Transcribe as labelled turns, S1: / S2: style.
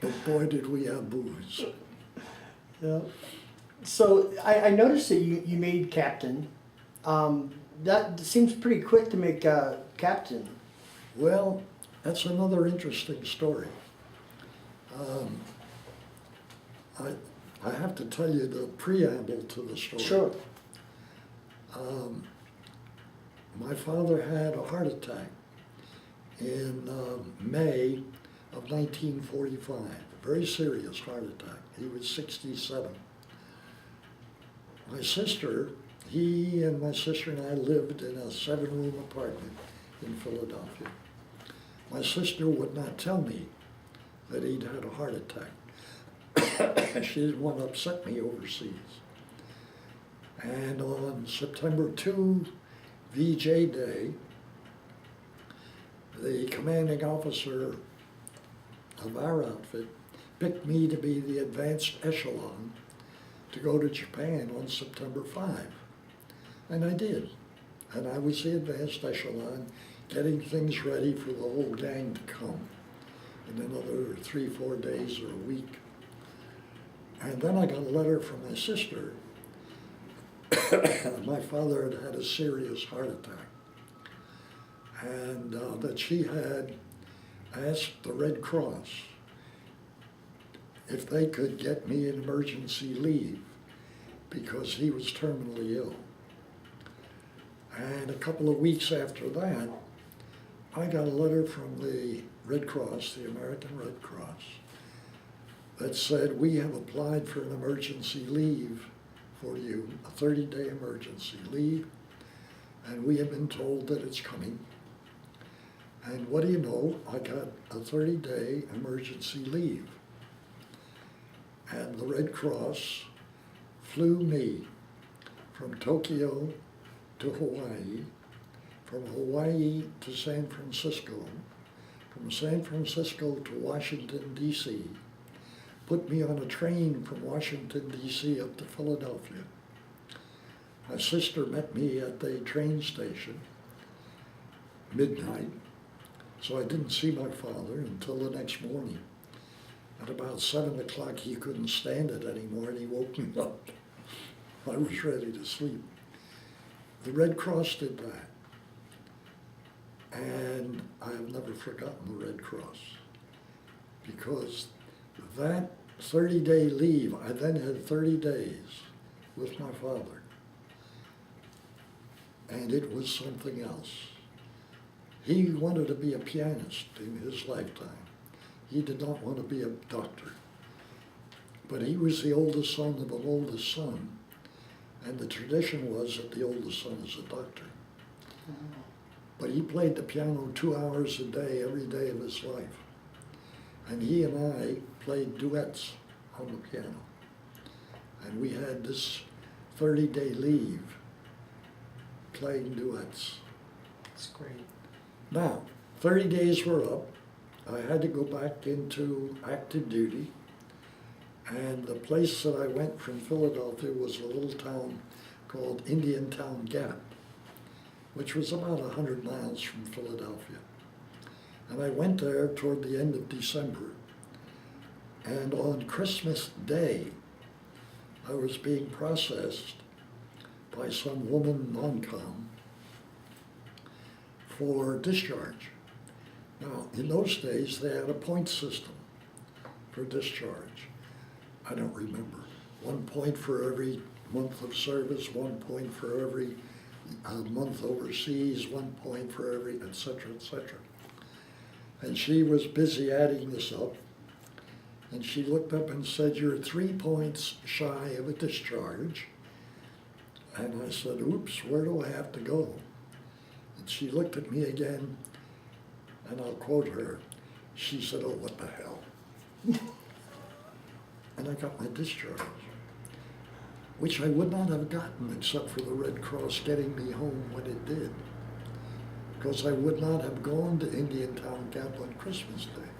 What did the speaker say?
S1: But boy, did we have booze.
S2: Yeah. So I noticed that you made captain. That seems pretty quick to make captain.
S1: Well, that's another interesting story. I have to tell you the preamble to the story.
S2: Sure.
S1: My father had a heart attack in May of 1945, a very serious heart attack. He was 67. My sister, he and my sister and I lived in a 7-room apartment in Philadelphia. My sister would not tell me that he'd had a heart attack. She didn't want to upset me overseas. And on September 2, VJ Day, the commanding officer of our outfit picked me to be the advanced echelon to go to Japan on September 5. And I did. And I was the advanced echelon, getting things ready for the whole gang to come in another 3-4 days or a week. And then I got a letter from my sister. My father had had a serious heart attack, and that she had asked the Red Cross if they could get me an emergency leave because he was terminally ill. And a couple of weeks after that, I got a letter from the Red Cross, the American Red Cross, that said, we have applied for an emergency leave for you, a 30-day emergency leave, and we have been told that it's coming. And what do you know, I got a 30-day emergency leave. And the Red Cross flew me from Tokyo to Hawaii, from Hawaii to San Francisco, from San Francisco to Washington, D.C., put me on a train from Washington, D.C. up to Philadelphia. My sister met me at the train station, midnight, so I didn't see my father until the next morning. At about 7 o'clock, he couldn't stand it anymore, and he woke me up. I was ready to sleep. The Red Cross did that, and I have never forgotten the Red Cross, because that 30-day leave, I then had 30 days with my father, and it was something else. He wanted to be a pianist in his lifetime. He did not want to be a doctor, but he was the oldest son of an oldest son, and the tradition was that the oldest son is a doctor. But he played the piano 2 hours a day, every day of his life. And he and I played duets on the piano. And we had this 30-day leave playing duets.
S2: That's great.
S1: Now, 30 days were up. I had to go back into active duty. And the place that I went from Philadelphia was a little town called Indiantown Gap, which was about 100 miles from Philadelphia. And I went there toward the end of December. And on Christmas Day, I was being processed by some woman non-com for discharge. Now, in those days, they had a point system for discharge. I don't remember. 1 point for every month of service, 1 point for every month overseas, 1 point for every, et cetera, et cetera. And she was busy adding this up, and she looked up and said, "You're 3 points shy of a discharge." And I said, "Oops, where do I have to go?" And she looked at me again, and I'll quote her. She said, "Oh, what the hell?" And I got my discharge, which I would not have gotten except for the Red Cross getting me home when it did, because I would not have gone to Indiantown Gap on Christmas Day.